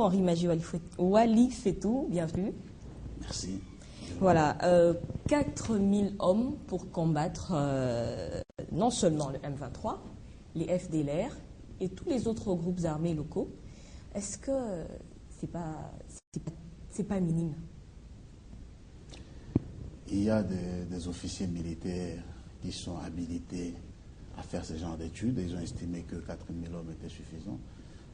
Henri Magie Wali Fetou, bienvenue. Merci. Voilà, 4000 hommes pour combattre non seulement le M23, les FDLR et tous les autres groupes armés locaux. Est-ce que c'est pas minime? Il y a des officiers militaires qui sont habilités à faire ce genre d'études. Ils ont estimé que 4000 hommes étaient suffisants.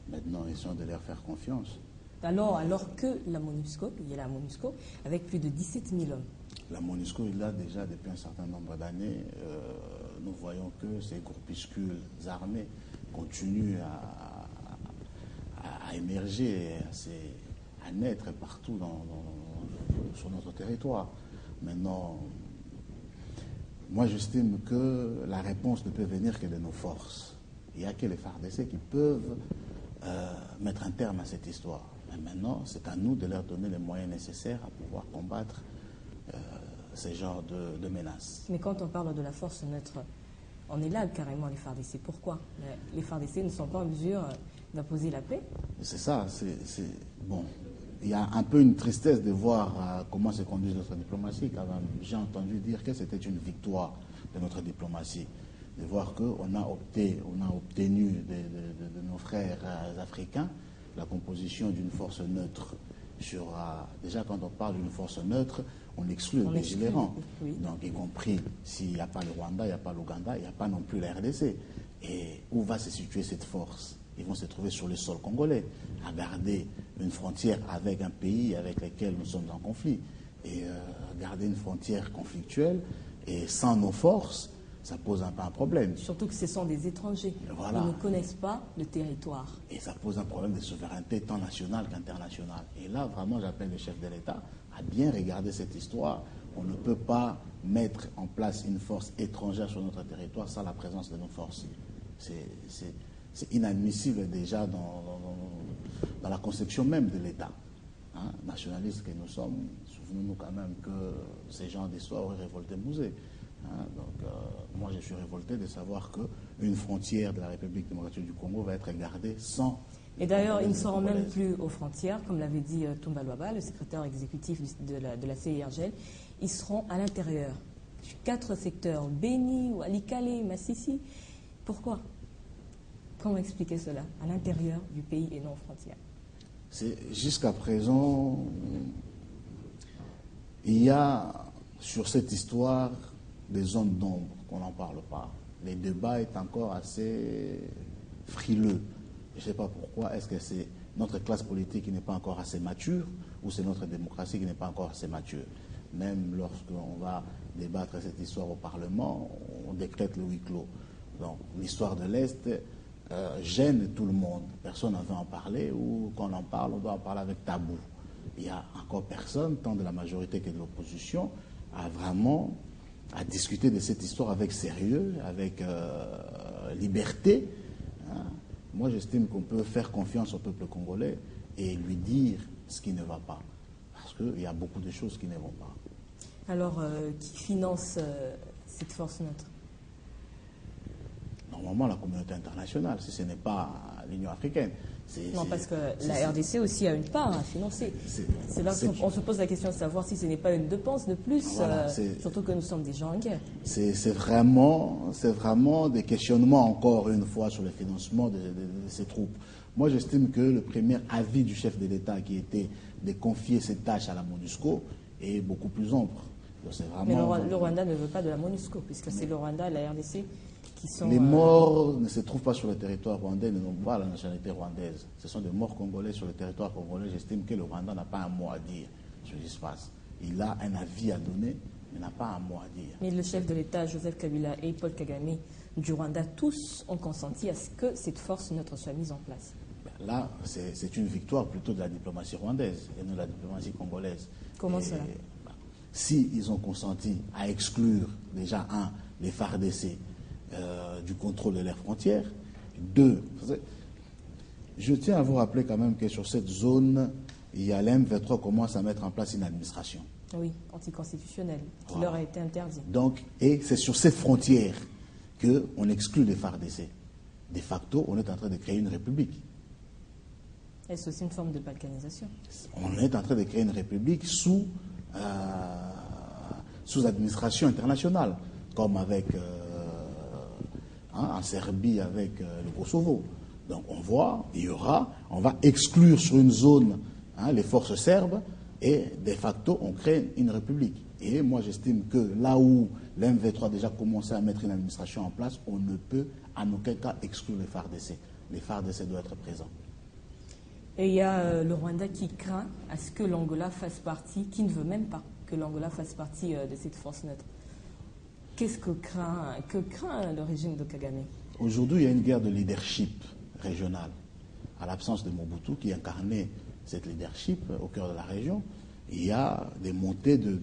Maintenant, ils sont de leur faire confiance. Alors que la MONUSCO, il y a la MONUSCO, avec plus de 17 000 hommes. La MONUSCO est là déjà depuis un certain nombre d'années. Nous voyons que ces groupuscules armés continuent à émerger, à naître partout sur notre territoire. Maintenant, moi j'estime que la réponse ne peut venir que de nos forces. Il n'y a que les FARDC qui peuvent mettre un terme à cette histoire. Mais maintenant, c'est à nous de leur donner les moyens nécessaires à pouvoir combattre ces genres de menaces. Mais quand on parle de la force neutre, on est là carrément les FARDC. Pourquoi? Les FARDC ne sont pas en mesure d'imposer la paix? C'est ça, bon. Il y a un peu une tristesse de voir comment se conduit notre diplomatie. J'ai entendu dire que c'était une victoire de notre diplomatie. De voir qu'on a obtenu de nos frères africains la composition d'une force neutre. Déjà, quand on parle d'une force neutre, on exclut les belligérants. Oui. Donc, y compris s'il n'y a pas le Rwanda, il n'y a pas l'Ouganda, il n'y a pas non plus la RDC. Et où va se situer cette force? Ils vont se trouver sur le sol congolais, à garder une frontière avec un pays avec lequel nous sommes en conflit. Et garder une frontière conflictuelle, et sans nos forces, ça pose un peu un problème. Surtout que ce sont des étrangers. Voilà. Ils ne connaissent pas le territoire. Et ça pose un problème de souveraineté tant nationale qu'internationale. Et là, vraiment, j'appelle le chef de l'État à bien regarder cette histoire. On ne peut pas mettre en place une force étrangère sur notre territoire sans la présence de nos forces. C'est inadmissible déjà dans la conception même de l'État. Hein, nationalistes que nous sommes, souvenons-nous quand même que ces genres d'histoires auraient révolté Mouzé. Hein, donc, moi, je suis révolté de savoir qu'une frontière de la République démocratique du Congo va être gardée sans... Et d'ailleurs, ils ne seront même plus aux frontières, comme l'avait dit Toumba Luaba, le secrétaire exécutif de la CIRGL. Ils seront à l'intérieur. 4 secteurs, Béni, Walikale, Massissi. Pourquoi? Comment expliquer cela? À l'intérieur du pays et non aux frontières. Jusqu'à présent, il y a sur cette histoire des zones d'ombre qu'on n'en parle pas. Les débats est encore assez frileux. Je ne sais pas pourquoi. Est-ce que c'est notre classe politique qui n'est pas encore assez mature ou c'est notre démocratie qui n'est pas encore assez mature? Même lorsqu'on va débattre cette histoire au Parlement, on décrète le huis clos. Donc l'histoire de l'Est gêne tout le monde. Personne n'en veut en parler ou quand on en parle, on doit en parler avec tabou. Il n'y a encore personne, tant de la majorité que de l'opposition, à discuter de cette histoire avec sérieux, avec liberté. Hein. Moi, j'estime qu'on peut faire confiance au peuple congolais et lui dire ce qui ne va pas. Parce qu'il y a beaucoup de choses qui ne vont pas. Alors, qui finance cette force neutre? Normalement, la communauté internationale, si ce n'est pas l'Union africaine. Non, parce que la RDC aussi a une part à financer. C'est là qu'on se pose la question de savoir si ce n'est pas une dépense de plus, voilà, surtout que nous sommes des gens en guerre. C'est vraiment des questionnements, encore une fois, sur le financement de ces troupes. Moi, j'estime que le premier avis du chef de l'État, qui était de confier cette tâche à la MONUSCO, est beaucoup plus ample. Mais le Rwanda ne veut pas de la MONUSCO, puisque c'est le Rwanda et la RDC qui sont... Les morts ne se trouvent pas sur le territoire rwandais, ne n'ont pas la nationalité rwandaise. Ce sont des morts congolais sur le territoire congolais. J'estime que le Rwanda n'a pas un mot à dire sur ce qui se passe. Il a un avis à donner, mais n'a pas un mot à dire. Mais le chef de l'État, Joseph Kabila et Paul Kagame du Rwanda, tous ont consenti à ce que cette force neutre soit mise en place. Là, c'est une victoire plutôt de la diplomatie rwandaise et non de la diplomatie congolaise. Comment cela? Si ils ont consenti à exclure, déjà, les FARDC du contrôle de leurs frontières, 2, je tiens à vous rappeler quand même que sur cette zone, il y a l'M23 commence à mettre en place une administration. Oui, anticonstitutionnelle, qui leur a été interdite. Donc, et c'est sur cette frontière qu'on exclut les FARDC. De facto, on est en train de créer une république. Est-ce aussi une forme de balkanisation? On est en train de créer une république sous administration internationale, comme avec en Serbie avec le Kosovo. Donc on voit, on va exclure sur une zone les forces serbes et de facto on crée une république. Et moi j'estime que là où l'MV3 a déjà commencé à mettre une administration en place, on ne peut en aucun cas exclure les FARDC. Les FARDC doivent être présents. Et il y a le Rwanda qui craint à ce que l'Angola fasse partie, qui ne veut même pas que l'Angola fasse partie de cette force neutre. Qu'est-ce que craint le régime de Kagame? Aujourd'hui, il y a une guerre de leadership régional. À l'absence de Mobutu qui incarnait cette leadership au cœur de la région, il y a des montées du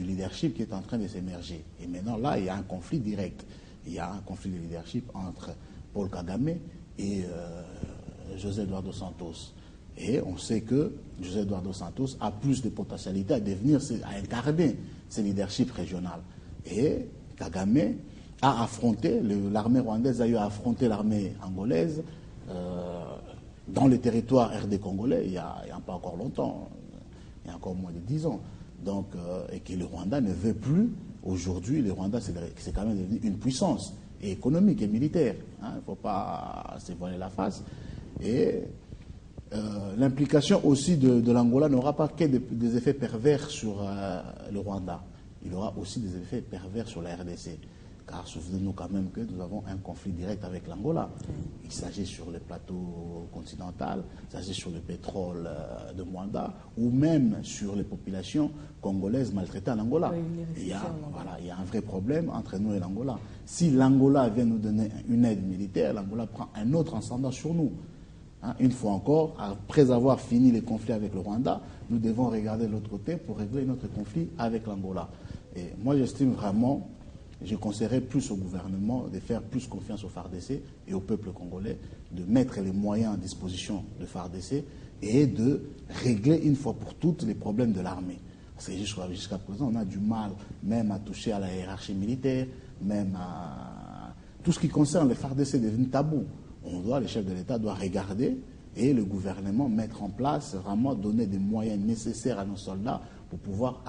leadership qui est en train de s'émerger. Et maintenant, là, il y a un conflit direct. Il y a un conflit de leadership entre Paul Kagame et José Eduardo Santos. Et on sait que José Eduardo Santos a plus de potentialité à incarner ce leadership régional. Et Kagame a affronté, l'armée rwandaise a eu à affronter l'armée angolaise dans les territoires RD congolais il y a pas encore longtemps, il y a encore moins de 10 ans. Donc, et que le Rwanda ne veut plus, aujourd'hui, le Rwanda c'est quand même devenu une puissance et économique et militaire. Il ne faut pas se voiler la face. Et l'implication aussi de l'Angola n'aura pas que des effets pervers sur le Rwanda. Il aura aussi des effets pervers sur la RDC. Car souvenez-nous quand même que nous avons un conflit direct avec l'Angola. Il s'agit sur le plateau continental, il s'agit sur le pétrole de Mwanda, ou même sur les populations congolaises maltraitées en Angola. Oui, il y a un vrai problème entre nous et l'Angola. Si l'Angola vient nous donner une aide militaire, l'Angola prend un autre ascendant sur nous. Une fois encore, après avoir fini les conflits avec le Rwanda, nous devons regarder de l'autre côté pour régler notre conflit avec l'Angola. Et moi, j'estime vraiment, je conseillerais plus au gouvernement de faire plus confiance au FARDC et au peuple congolais, de mettre les moyens à disposition de FARDC et de régler une fois pour toutes les problèmes de l'armée. Parce que jusqu'à présent, on a du mal même à toucher à la hiérarchie militaire, même à tout ce qui concerne les FARDC est devenu tabou. Les chefs de l'État doivent regarder et le gouvernement mettre en place, vraiment donner des moyens nécessaires à nos soldats pour pouvoir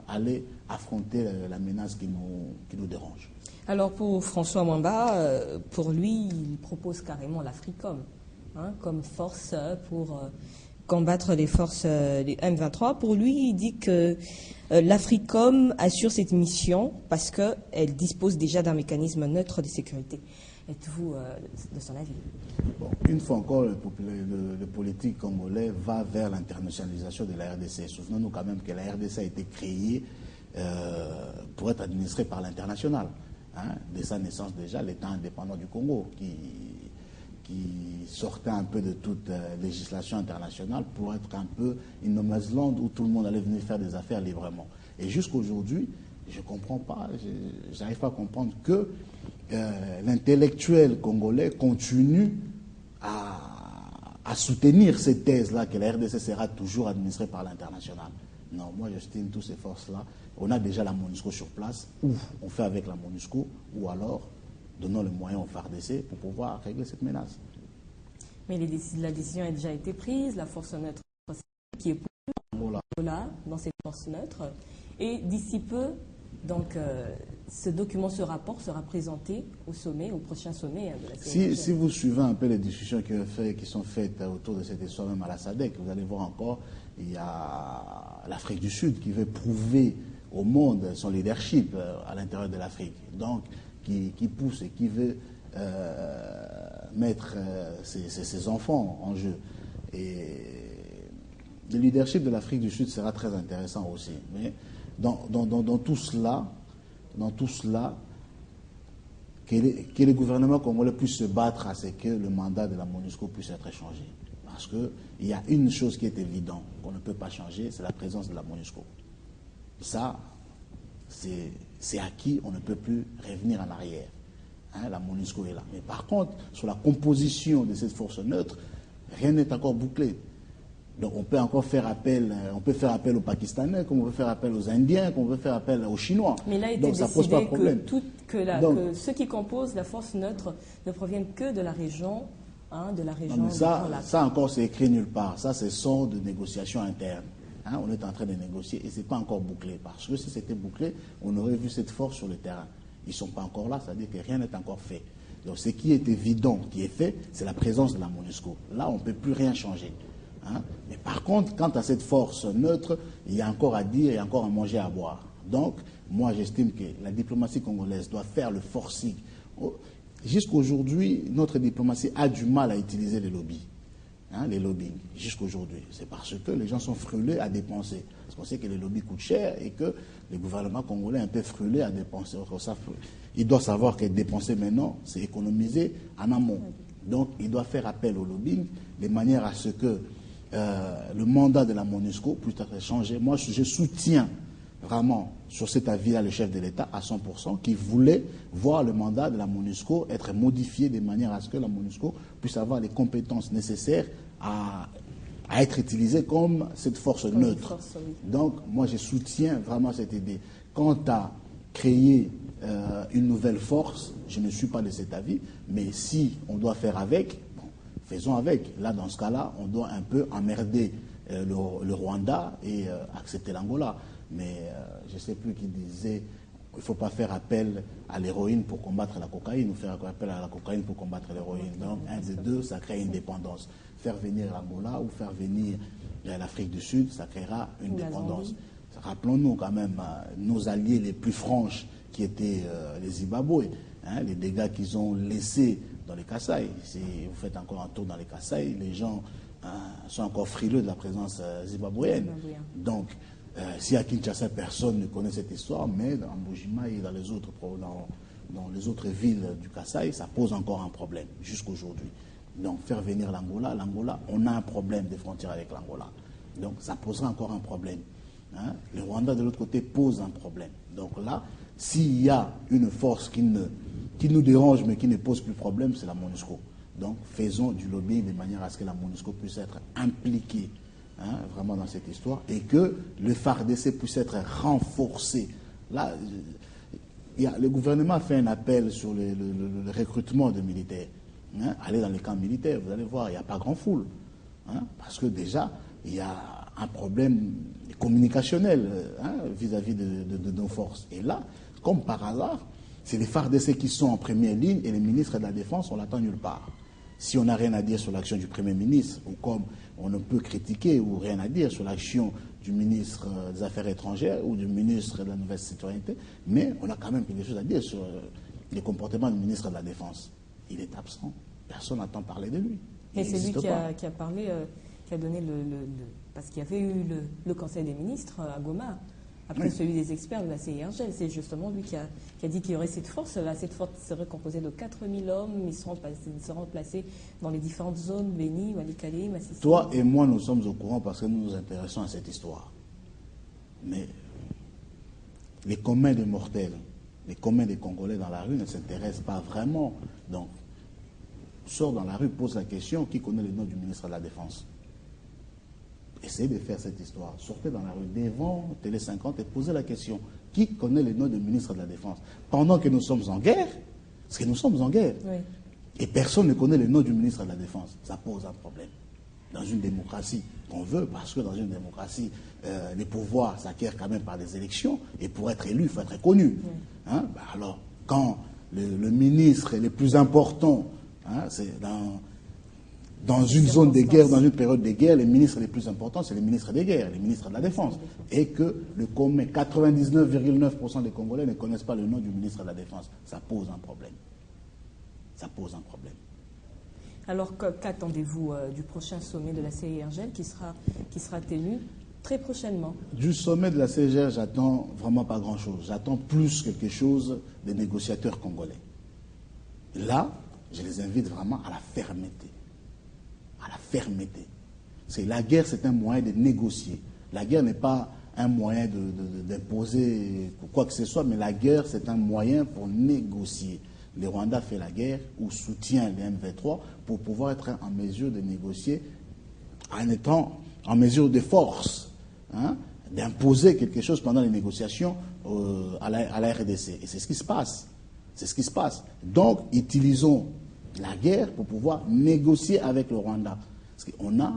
aller affronter la menace qui nous dérange. Alors pour François Mwamba, pour lui, il propose carrément l'Africom comme force pour combattre les forces des M23. Pour lui, il dit que l'Africom assure cette mission parce qu'elle dispose déjà d'un mécanisme neutre de sécurité. Êtes-vous de son avis? Une fois encore, le politique congolais va vers l'internationalisation de la RDC. Souvenons-nous quand même que la RDC a été créée pour être administrée par l'international. Dès sa naissance déjà, l'État indépendant du Congo, qui sortait un peu de toute législation internationale pour être un peu une no man's land où tout le monde allait venir faire des affaires librement. Et jusqu'à aujourd'hui, je ne comprends pas, je n'arrive pas à comprendre que l'intellectuel congolais continue à soutenir cette thèse-là que la RDC sera toujours administrée par l'international. Non, moi j'estime toutes ces forces-là. On a déjà la MONUSCO sur place, ou on fait avec la MONUSCO, ou alors donnons les moyens au FARDC pour pouvoir régler cette menace. Mais la décision a déjà été prise, la force neutre qui est pour Angola dans cette force neutre. Et d'ici peu, donc, ce document, ce rapport sera présenté au sommet, au prochain sommet de la CNH. Si vous suivez un peu les discussions qui sont faites autour de cette histoire, même à la SADC, vous allez voir encore, il y a l'Afrique du Sud qui veut prouver au monde son leadership à l'intérieur de l'Afrique. Donc, qui pousse et qui veut mettre ses enfants en jeu. Et le leadership de l'Afrique du Sud sera très intéressant aussi. Mais dans tout cela, que le gouvernement congolais puisse se battre à ce que le mandat de la MONUSCO puisse être changé. Parce qu'il y a une chose qui est évidente, qu'on ne peut pas changer, c'est la présence de la MONUSCO. Ça, c'est acquis, on ne peut plus revenir en arrière. La MONUSCO est là. Mais par contre, sur la composition de cette force neutre, rien n'est encore bouclé. Donc on peut encore faire appel, aux Pakistanais, comme on peut faire appel aux Indiens, comme on peut faire appel aux Chinois. Mais là, il était décidé que ceux qui composent la force neutre ne proviennent que de la région de la région. Non, mais ça encore, c'est écrit nulle part. Ça, ce sont de négociations internes. On est en train de négocier et ce n'est pas encore bouclé. Parce que si c'était bouclé, on aurait vu cette force sur le terrain. Ils ne sont pas encore là, c'est-à-dire que rien n'est encore fait. Donc ce qui est évident, qui est fait, c'est la présence de la MONUSCO. Là, on ne peut plus rien changer. Mais par contre, quant à cette force neutre, il y a encore à dire, il y a encore à manger, à boire. Donc, moi, j'estime que la diplomatie congolaise doit faire le forcing. Jusqu'aujourd'hui, notre diplomatie a du mal à utiliser les lobbies. Les lobbying, jusqu'aujourd'hui. C'est parce que les gens sont frileux à dépenser. Parce qu'on sait que les lobbies coûtent cher et que le gouvernement congolais est un peu frileux à dépenser. Il doit savoir que dépenser maintenant, c'est économiser en amont. Donc, il doit faire appel au lobbying de manière à ce que le mandat de la MONUSCO puisse être changé. Moi, je soutiens vraiment sur cet avis-là le chef de l'État à 100% qui voulait voir le mandat de la MONUSCO être modifié de manière à ce que la MONUSCO puisse avoir les compétences nécessaires à être utilisée comme cette force neutre. Donc, moi, je soutiens vraiment cette idée. Quant à créer une nouvelle force, je ne suis pas de cet avis, mais si on doit faire avec, bon, faisons avec. Là, dans ce cas-là, on doit un peu emmerder le Rwanda et accepter l'Angola. Mais je ne sais plus qui disait qu'il ne faut pas faire appel à l'héroïne pour combattre la cocaïne ou faire appel à la cocaïne pour combattre l'héroïne. Donc, un des deux, ça crée une dépendance. Faire venir l'Angola ou faire venir l'Afrique du Sud, ça créera une dépendance. Rappelons-nous quand même nos alliés les plus franches qui étaient les Zimbabwe, les dégâts qu'ils ont laissés dans les Kasaï. Si vous faites encore un tour dans les Kasaï, les gens sont encore frileux de la présence zimbabwéenne. Donc, si à Kinshasa, personne ne connaît cette histoire, mais dans Mbujima et dans les autres villes du Kasaï, ça pose encore un problème jusqu'aujourd'hui. Donc, faire venir l'Angola, on a un problème de frontières avec l'Angola. Donc, ça posera encore un problème. Le Rwanda, de l'autre côté, pose un problème. Donc là, s'il y a une force qui nous dérange, mais qui ne pose plus de problème, c'est la MONUSCO. Donc, faisons du lobbying de manière à ce que la MONUSCO puisse être impliquée vraiment dans cette histoire et que le FARDC puisse être renforcé. Là, le gouvernement a fait un appel sur le recrutement de militaires. Allez dans les camps militaires, vous allez voir, il n'y a pas grand foule. Parce que déjà, il y a un problème communicationnel vis-à-vis de nos forces. Et là, comme par hasard, c'est les FARDC qui sont en première ligne et les ministres de la Défense, on l'attend nulle part. Si on n'a rien à dire sur l'action du Premier ministre, ou comme on ne peut critiquer ou rien à dire sur l'action du ministre des Affaires étrangères ou du ministre de la Nouvelle Citoyenneté, mais on a quand même quelque chose à dire sur les comportements du ministre de la Défense. Il est absent. Personne n'entend parler de lui. Et c'est lui qui a parlé, qui a donné parce qu'il y avait eu le Conseil des ministres à Goma, après celui des experts de la CIRGL. C'est justement lui qui a dit qu'il y aurait cette force. Là, cette force serait composée de 4000 hommes. Ils seront placés dans les différentes zones, Béni, Walikale, Massissi. Toi et moi, nous sommes au courant parce que nous nous intéressons à cette histoire. Mais les communs des mortels, les communs des Congolais dans la rue ne s'intéressent pas vraiment. Donc, sort dans la rue, pose la question, qui connaît le nom du ministre de la Défense? Essayez de faire cette histoire. Sortez dans la rue devant Télé 50 et posez la question. Qui connaît le nom du ministre de la Défense? Pendant que nous sommes en guerre, parce que nous sommes en guerre, et personne ne connaît le nom du ministre de la Défense, ça pose un problème. Dans une démocratie qu'on veut, parce que dans une démocratie, les pouvoirs s'acquièrent quand même par des élections, et pour être élu, il faut être connu. Alors, quand le ministre est le plus important, c'est dans une zone de guerre, dans une période de guerre, les ministres les plus importants, c'est les ministres des guerres, les ministres de la Défense. Et que le commun, 99,9% des Congolais ne connaissent pas le nom du ministre de la Défense. Ça pose un problème. Ça pose un problème. Alors, qu'attendez-vous du prochain sommet de la CIRGL qui sera tenu très prochainement? Du sommet de la CIRGL, j'attends vraiment pas grand-chose. J'attends plus quelque chose des négociateurs congolais. Là, je les invite vraiment à la fermeté. À la fermeté. La guerre, c'est un moyen de négocier. La guerre n'est pas un moyen d'imposer quoi que ce soit, mais la guerre, c'est un moyen pour négocier. Le Rwanda fait la guerre ou soutient les M23 pour pouvoir être en mesure de négocier en étant en mesure de force, d'imposer quelque chose pendant les négociations à la RDC. Et c'est ce qui se passe. C'est ce qui se passe. Donc, utilisons la guerre pour pouvoir négocier avec le Rwanda. Parce qu'on a